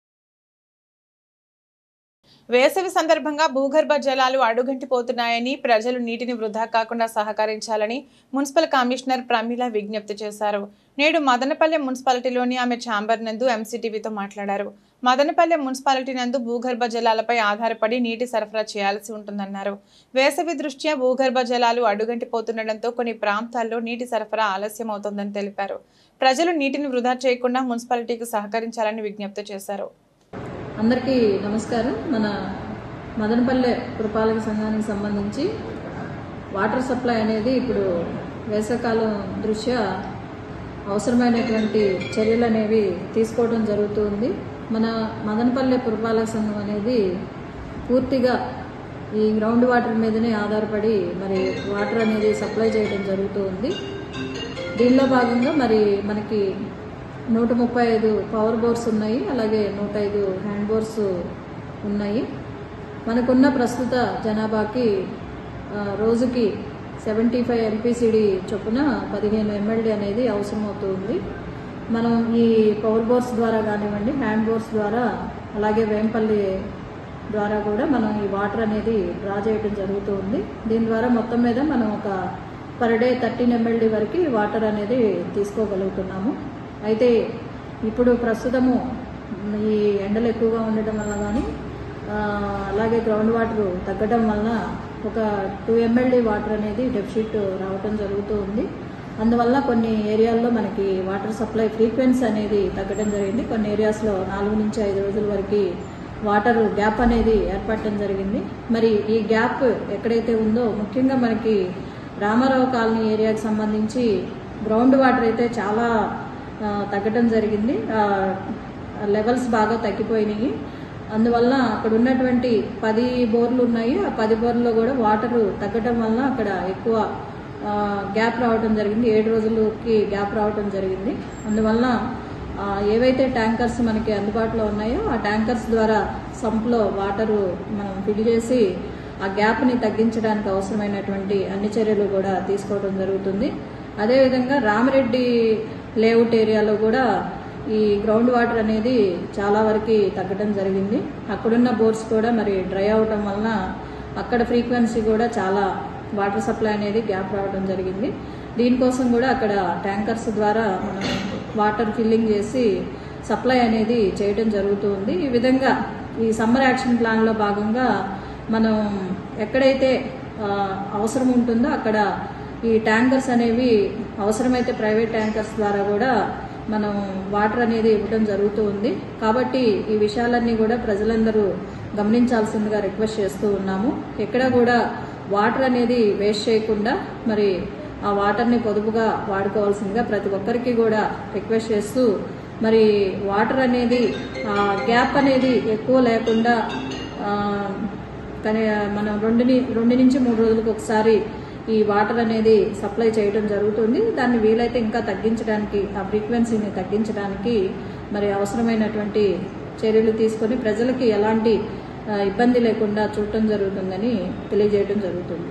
వేసవి సందర్భంగా భూగర్భ జలాలు అడుగంటిపోతున్నాయని ప్రజలు నీటిని వృధా కాకుండా సహకరించాలని మున్సిపల్ కమిషనర్ ప్రమీల విజ్ఞప్తి చేశారు. నేడు మదనపల్లె మున్సిపాలిటీలోని ఆమె ఛాంబర్ నందు ఎంసీటీవీతో మాట్లాడారు. మదనపల్లె మున్సిపాలిటీ నందు భూగర్భ జలాలపై ఆధారపడి నీటి సరఫరా చేయాల్సి ఉంటుందన్నారు. వేసవి దృష్ట్యా భూగర్భ జలాలు అడుగంటిపోతుండటంతో కొన్ని ప్రాంతాల్లో నీటి సరఫరా ఆలస్యం అవుతోందని తెలిపారు. ప్రజలు నీటిని వృధా చేయకుండా మున్సిపాలిటీకి సహకరించాలని విజ్ఞప్తి చేశారు. అందరికీ నమస్కారం. మన మదనపల్లె పురపాలక సంఘానికి సంబంధించి వాటర్ సప్లై అనేది ఇప్పుడు వేసవికాలం దృష్ట్యా అవసరమైనటువంటి చర్యలు అనేవి తీసుకోవడం జరుగుతుంది. మన మదనపల్లె పురపాలక సంఘం అనేది పూర్తిగా ఈ గ్రౌండ్ వాటర్ మీదనే ఆధారపడి మరి వాటర్ అనేది సప్లై చేయడం జరుగుతుంది. దీనిలో భాగంగా మరి మనకి 135 పవర్ బోర్స్ ఉన్నాయి, అలాగే 105 హ్యాండ్ బోర్స్ ఉన్నాయి. మనకున్న ప్రస్తుత జనాభాకి రోజుకి 75 ఎల్పిసిడి చొప్పున 15 ఎంఎల్డి అనేది అవసరమవుతుంది. మనం ఈ పవర్ బోర్స్ ద్వారా కానివ్వండి, హ్యాండ్ బోర్స్ ద్వారా, అలాగే వేంపల్లి ద్వారా కూడా మనం ఈ వాటర్ అనేది డ్రా చేయడం జరుగుతుంది. దీని ద్వారా మొత్తం మీద మనం ఒక పర్ డే 13 ఎంఎల్డి వరకు వాటర్ అనేది తీసుకోగలుగుతున్నాము. అయితే ఇప్పుడు ప్రస్తుతము ఈ ఎండలు ఎక్కువగా ఉండటం వల్ల కానీ అలాగే గ్రౌండ్ వాటర్ తగ్గడం వల్ల ఒక 2 ఎంఎల్డి వాటర్ అనేది డెఫిసిట్ రావటం జరుగుతూ ఉంది. అందువల్ల కొన్ని ఏరియాల్లో మనకి వాటర్ సప్లై ఫ్రీక్వెన్సీ అనేది తగ్గడం జరిగింది. కొన్ని ఏరియాస్లో 4 నుంచి 5 రోజుల వరకు వాటర్ గ్యాప్ అనేది ఏర్పడటం జరిగింది. మరి ఈ గ్యాప్ ఎక్కడైతే ఉందో ముఖ్యంగా మనకి రామారావు కాలనీ ఏరియాకి సంబంధించి గ్రౌండ్ వాటర్ అయితే చాలా తగ్గడం జరిగింది. లెవెల్స్ బాగా తగ్గిపోయినాయి. అందువల్ల అక్కడ ఉన్నటువంటి 10 బోర్లు ఉన్నాయి. ఆ 10 బోర్లలో కూడా వాటర్ తగ్గడం వల్ల అక్కడ ఎక్కువ గ్యాప్ రావడం జరిగింది. 7 రోజులకి గ్యాప్ రావడం జరిగింది. అందువల్ల ఏవైతే ట్యాంకర్స్ మనకి అందుబాటులో ఉన్నాయో ఆ ట్యాంకర్స్ ద్వారా సంప్లో వాటరు మనం ఫిల్ చేసి ఆ గ్యాప్ని తగ్గించడానికి అవసరమైనటువంటి అన్ని చర్యలు కూడా తీసుకోవడం జరుగుతుంది. అదేవిధంగా రామిరెడ్డి లేఅవుట్ ఏరియాలో కూడా ఈ గ్రౌండ్ వాటర్ అనేది చాలా వరకు తగ్గడం జరిగింది. అక్కడున్న బోర్స్ కూడా మరి డ్రై అవటం వలన అక్కడ ఫ్రీక్వెన్సీ కూడా చాలా వాటర్ సప్లై అనేది గ్యాప్ రావడం జరిగింది. దీనికోసం కూడా అక్కడ ట్యాంకర్స్ ద్వారా మనం వాటర్ ఫిల్లింగ్ చేసి సప్లై అనేది చేయడం జరుగుతుంది. ఈ విధంగా ఈ సమ్మర్ యాక్షన్ ప్లాన్లో భాగంగా మనం ఎక్కడైతే అవసరం ఉంటుందో అక్కడ ఈ ట్యాంకర్స్ అనేవి అవసరమైతే ప్రైవేట్ ట్యాంకర్స్ ద్వారా కూడా మనం వాటర్ అనేది ఇవ్వడం జరుగుతూ ఉంది. కాబట్టి ఈ విషయాలన్నీ కూడా ప్రజలందరూ గమనించాల్సిందిగా రిక్వెస్ట్ చేస్తూ ఉన్నాము. ఎక్కడ కూడా వాటర్ అనేది వేస్ట్ చేయకుండా మరి ఆ వాటర్ని పొదుపుగా వాడుకోవాల్సిందిగా ప్రతి ఒక్కరికి కూడా రిక్వెస్ట్ చేస్తూ మరి వాటర్ అనేది గ్యాప్ అనేది ఎక్కువ లేకుండా కానీ మనం 2 నుంచి 3 రోజులకు ఒకసారి ఈ వాటర్ అనేది సప్లై చేయడం జరుగుతుంది. దాన్ని వీలైతే ఇంకా తగ్గించడానికి, ఆ ఫ్రీక్వెన్సీని తగ్గించడానికి మరి అవసరమైనటువంటి చర్యలు తీసుకొని ప్రజలకి ఎలాంటి ఇబ్బంది లేకుండా చూడటం జరుగుతుందని తెలియజేయడం జరుగుతుంది.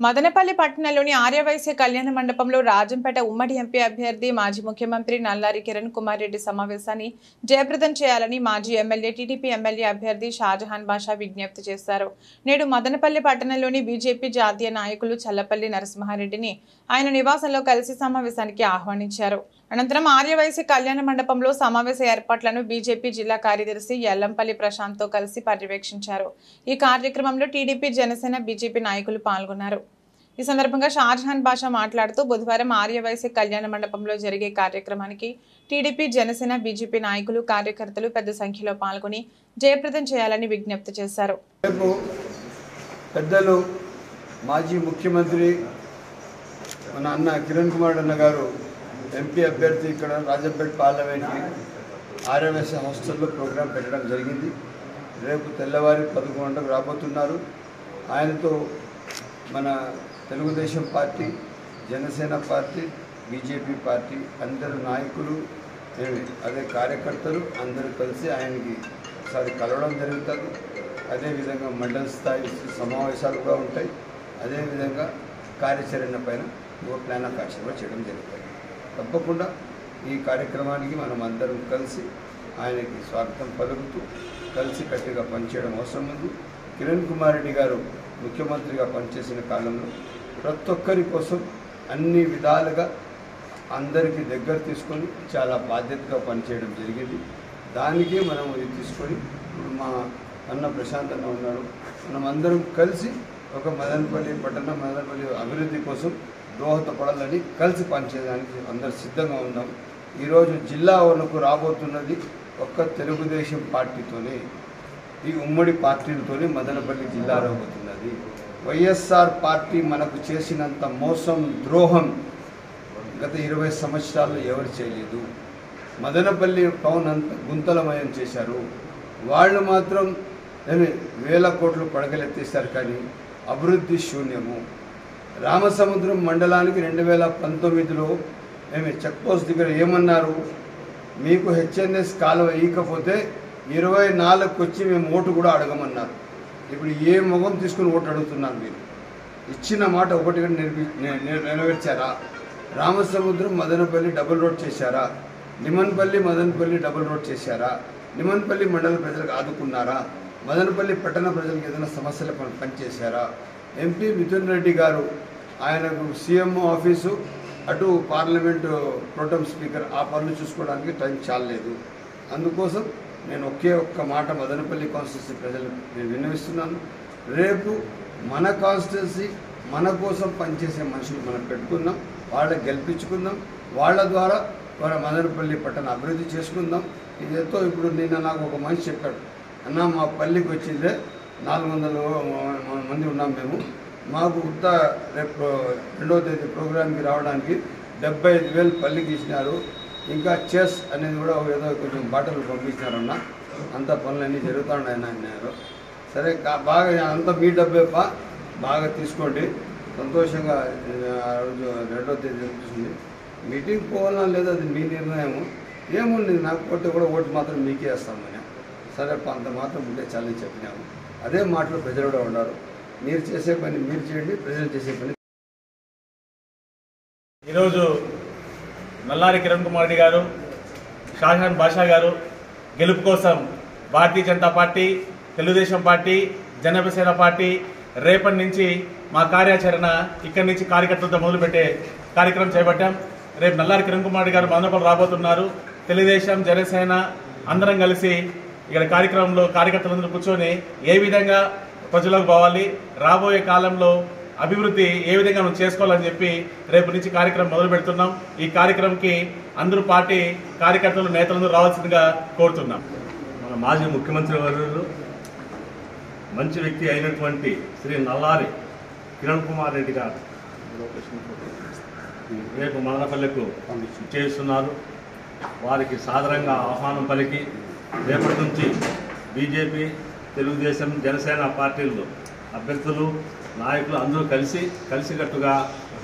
మదనపల్లి పట్టణంలోని ఆర్యవైశ్య కళ్యాణ మండపంలో రాజంపేట ఉమ్మడి ఎంపీ అభ్యర్థి మాజీ ముఖ్యమంత్రి నల్లారి కిరణ్ కుమార్ రెడ్డి సమావేశాన్ని జయప్రదం చేయాలని మాజీ ఎమ్మెల్యే టీడీపీ ఎమ్మెల్యే అభ్యర్థి షాజహాన్ బాషా విజ్ఞప్తి చేశారు. నేడు మదనపల్లి పట్టణంలోని బీజేపీ జాతీయ నాయకులు చల్లపల్లి నరసింహారెడ్డిని ఆయన నివాసంలో కలిసి సమావేశానికి ఆహ్వానించారు. అనంతరం ఆర్యవైశ్య కళ్యాణ మండపంలో సమావేశ ఏర్పాట్లను బీజేపీ జిల్లా కార్యదర్శి ఎల్లంపల్లి ప్రశాంత్తో కలిసి పర్యవేక్షించారు. ఈ కార్యక్రమంలో టీడీపీ, జనసేన, బీజేపీ నాయకులు పాల్గొన్నారు. ఈ సందర్భంగా షాజహాన్ బాషా మాట్లాడుతూ బుధవారం ఆర్యవైశ్య కళ్యాణ మండపంలో జరిగే కార్యక్రమానికి టీడీపీ, జనసేన, బీజేపీ నాయకులు, కార్యకర్తలు పెద్ద సంఖ్యలో పాల్గొని జయప్రదం చేయాలని విజ్ఞప్తి చేశారు. పెద్దలు మాజీ ముఖ్యమంత్రి మన అన్న కిరణ్ కుమార్ అన్న గారు ఎంపీ అభ్యర్థి ఇక్కడ రాజంపేట పార్లమెంట్కి ఆర్యవైశ్య హాస్టల్లో ప్రోగ్రాం పెట్టడం జరిగింది. రేపు తెల్లవారి 11 గంటలకు రాబోతున్నారు. ఆయనతో మన Telugu Desam Party, Janasena party, BJP party అందరు నాయకులు, అదే కార్యకర్తలు అందరూ కలిసి ఆయనకి ఒకసారి కలవడం జరుగుతుంది. అదేవిధంగా మండల స్థాయి సమావేశాలు కూడా ఉంటాయి. అదేవిధంగా కార్యాచరణ పైన ఒక ప్లాన్ ఆఫ్ యాక్షన్ కూడా చేయడం జరుగుతుంది. తప్పకుండా ఈ కార్యక్రమానికి మనం అందరం కలిసి ఆయనకి స్వాగతం పలుకుతూ కలిసి కట్టిగా పనిచేయడం అవసరం ఉంది. కిరణ్ కుమార్ రెడ్డి గారు ముఖ్యమంత్రిగా పనిచేసిన కాలంలో ప్రతి ఒక్కరి కోసం అన్ని విధాలుగా అందరికీ దగ్గర తీసుకొని చాలా బాధ్యతగా పనిచేయడం జరిగింది. దానికే మనం ఇది తీసుకొని మా అన్న ప్రశాంత్ అన్న ఉన్నాడు, మనం అందరం కలిసి ఒక మదనపల్లి అభివృద్ధి కోసం దోహదపడాలని కలిసి పనిచేయడానికి అందరు సిద్ధంగా ఉన్నాం. ఈరోజు జిల్లా వరకు రాబోతున్నది ఒక్క తెలుగుదేశం పార్టీతోనే, ఈ ఉమ్మడి పార్టీలతోనే మదనపల్లి జిల్లా రాబోతున్నది. వైఎస్ఆర్ పార్టీ మనకు చేసినంత మోసం, ద్రోహం గత 20 సంవత్సరాల్లో ఎవరు చేయలేదు. మదనపల్లి టౌన్ అంతా గుంతలమయం చేశారు. వాళ్ళు మాత్రం వేల కోట్లు పడగలెత్తేశారు, కానీ అభివృద్ధి శూన్యము. రామసముద్రం మండలానికి 2019లో చెక్ పోస్ట్ దగ్గర ఏమన్నారు, మీకు హెచ్ఎన్ఎస్ కాలువ ఇవ్వకపోతే 24కు వచ్చి మేము ఓటు కూడా అడగమన్నారు. ఇప్పుడు ఏ మొగం తీసుకుని ఓటు అడుగుతున్నారు? మీరు ఇచ్చిన మాట ఒకటి నెరవేర్చారా? రామసముద్రం మదనపల్లి డబుల్ రోడ్ చేశారా? నిమన్పల్లి మదనపల్లి డబుల్ రోడ్ చేశారా? నిమన్పల్లి మండల ప్రజలకు ఆదుకున్నారా? మదనపల్లి పట్టణ ప్రజలకు ఏదైనా సమస్యల పనిచేశారా? ఎంపీ మిథున్ రెడ్డి గారు ఆయనకు సీఎంఓ ఆఫీసు, అటు పార్లమెంటు ప్రోటం స్పీకర్, ఆ పనులు చూసుకోవడానికి టైం చాలలేదు. అందుకోసం నేను ఒక్క మాట మదనపల్లి కాన్స్టిట్యున్సీ ప్రజలకు నేను విన్నవిస్తున్నాను. రేపు మన కాన్స్టిట్యున్సీ మన కోసం పనిచేసే మనుషులు మనం పెట్టుకుందాం, వాళ్ళకి గెలిపించుకుందాం, వాళ్ళ ద్వారా మన మదనపల్లి పట్టణ అభివృద్ధి చేసుకుందాం. ఇదేతో ఇప్పుడు నిన్న నాకు ఒక మనిషి చెప్పాడు, అన్న మా పల్లికి వచ్చిందే 400 మంది ఉన్నాం మేము, మాకు రేపు 2వ తేదీ ప్రోగ్రామ్కి రావడానికి 75,000 పల్లికి ఇచ్చినారు, ఇంకా చెస్ అనేది కూడా ఏదో కొంచెం బాటలు పంపించినారన్న, అంత పనులన్నీ జరుగుతున్నాయన్న అన్నారు. సరే బాగా అంతా మీ డబ్బే బాగా తీసుకోండి, సంతోషంగా ఆ రోజు 2వ తేదీ చూసింది. మీటింగ్ పోవాలా లేదా అది మీ నిర్ణయము, ఏముంది నాకు కొట్టి కూడా ఓటు మాత్రం మీకే వేస్తామని. సరే అంత మాత్రం ఉంటే చాలని చెప్పినాము. అదే మాటలు ప్రజలు కూడా ఉన్నారు, మీరు చేసే పని మీరు చేయండి, ప్రజలు చేసే పని. ఈరోజు నల్లారి కిరణ్ కుమార్ రెడ్డి గారు, షాజహాన్ బాషా గారు గెలుపు కోసం Bharatiya Janata Party, Telugu Desam Party, Janasena Party రేపటి నుంచి మా కార్యాచరణ ఇక్కడి నుంచి కార్యకర్తలతో మొదలుపెట్టే కార్యక్రమం చేపట్టాం. రేపు నల్లారి కిరణ్ కుమార్ రెడ్డి గారు మదనపల్లి రాబోతున్నారు. తెలుగుదేశం, జనసేన అందరం కలిసి ఇక్కడ కార్యక్రమంలో కార్యకర్తలందరూ కూర్చొని ఏ విధంగా ప్రజలకు పోవాలి, రాబోయే కాలంలో అభివృద్ధి ఏ విధంగా మనం చేసుకోవాలని చెప్పి రేపు నుంచి కార్యక్రమం మొదలు పెడుతున్నాం. ఈ కార్యక్రమంకి అందరూ పార్టీ కార్యకర్తలు నేతలందరూ రావాల్సిందిగా కోరుతున్నాం. మన మాజీ ముఖ్యమంత్రి వర్యులు మంచి వ్యక్తి అయినటువంటి శ్రీ నల్లారి కిరణ్ కుమార్ రెడ్డి గారు రేపు మదనపల్లెకు చేస్తున్నారు. వారికి సాదరంగా ఆహ్వానం పలికి రేపటి నుంచి బీజేపీ, తెలుగుదేశం, జనసేన పార్టీలు అభ్యర్థులు, నాయకులు అందరూ కలిసికట్టుగా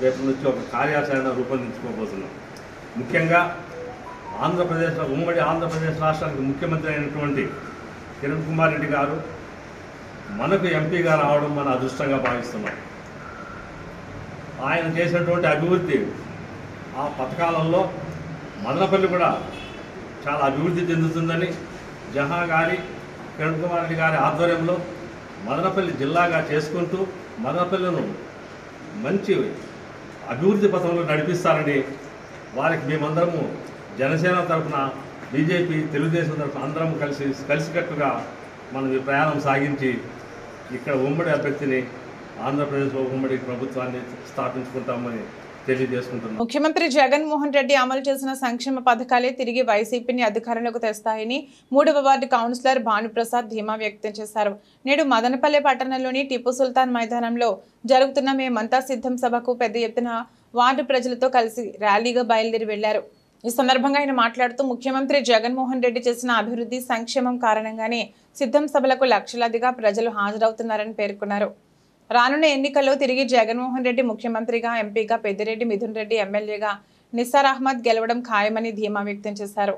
రేపటి నుంచి ఒక కార్యాచరణ రూపొందించుకోబోతున్నాం. ముఖ్యంగా ఉమ్మడి ఆంధ్రప్రదేశ్ రాష్ట్రానికి ముఖ్యమంత్రి అయినటువంటి కిరణ్ కుమార్ రెడ్డి గారు మనకు ఎంపీగా రావడం మన అదృష్టంగా భావిస్తున్నాం. ఆయన చేసినటువంటి అభివృద్ధి ఆ పథకాలలో మదనపల్లి కూడా చాలా అభివృద్ధి చెందుతుందని జహా గారి కిరణ్ కుమార్ రెడ్డి గారి ఆధ్వర్యంలో మదనపల్లి జిల్లాగా చేసుకుంటూ మదనపల్లిను మంచి అభివృద్ధి పథంలో నడిపిస్తారని వారికి మేమందరము జనసేన తరఫున, బీజేపీ, తెలుగుదేశం తరఫున అందరం కలిసికట్టుగా మనం ఈ ప్రయాణం సాగించి ఇక్కడ ఉమ్మడి అభ్యర్థిని ఆంధ్రప్రదేశ్లో ఉమ్మడి ప్రభుత్వాన్ని స్థాపించుకుంటామని తెలియజేసుకుంటున్నాం. ముఖ్యమంత్రి జగన్మోహన్ రెడ్డి అమలు చేసిన సంక్షేమ పథకాలే తిరిగి వైసీపీని అధికారంలోకి తెస్తాయని 3వ వార్డు కౌన్సిలర్ భానుప్రసాద్ ధీమా వ్యక్తం చేశారు. నేడు మదనపల్లె పట్టణంలోని టిప్పు సుల్తాన్ మైదానంలో జరుగుతున్న మేమంతా సిద్ధం సభకు పెద్ద ఎత్తున వార్డు ప్రజలతో కలిసి ర్యాలీగా బయలుదేరి వెళ్లారు. ఈ సందర్భంగా ఆయన మాట్లాడుతూ ముఖ్యమంత్రి జగన్మోహన్ రెడ్డి చేసిన అభివృద్ధి సంక్షేమం కారణంగానే సిద్ధం సభలకు లక్షలాదిగా ప్రజలు హాజరవుతున్నారని పేర్కొన్నారు. రానున్న ఎన్నికల్లో తిరిగి జగన్మోహన్ రెడ్డి ముఖ్యమంత్రిగా, ఎంపీగా పెద్దిరెడ్డి మిథున్ రెడ్డి ఎమ్మెల్యేగా, నిస్సార్ అహ్మద్ గెలవడం ఖాయమని ధీమా వ్యక్తం చేశారు.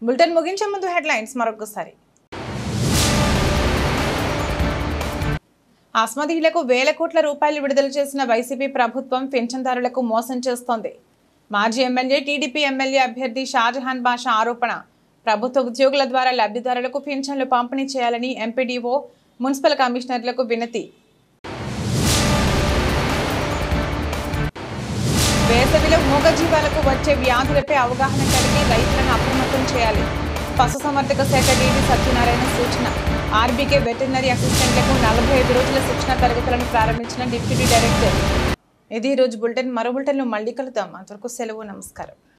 బులెటిన్ ముగించే ముందు హెడ్లైన్స్ మరొకసారి. అస్మదీయులకు వేల కోట్ల రూపాయలు విడుదల చేసిన వైసీపీ ప్రభుత్వం పింఛన్దారులకు మోసం చేస్తోంది. మాజీ ఎమ్మెల్యే, టీడీపీ ఎమ్మెల్యే అభ్యర్థి షాజహాన్ బాషా ఆరోపణ. ప్రభుత్వ ఉద్యోగుల ద్వారా లబ్ధిదారులకు పింఛన్లు పంపిణీ చేయాలని ఎంపీడీఓ, మున్సిపల్ కమిషనర్లకు వినతి. వేసవిలో మూగజీవాలకు వచ్చే వ్యాధులపై అవగాహన కలిగి రైతులను అప్రమత్తం చేయాలి. పశుసంవర్ధక శాఖ డీడీ సత్యనారాయణ సూచన. ఆర్బీకే వెటర్నరీ అసిస్టెంట్లకు 45 రోజుల శిక్షణ తరగతులను ప్రారంభించిన డిప్యూటీ డైరెక్టర్. ఇది ఈ రోజు బులెటిన్. మరో బులెటిన్లో మళ్ళీ కలుద్దాం. అంతవరకు సెలవు. నమస్కారం.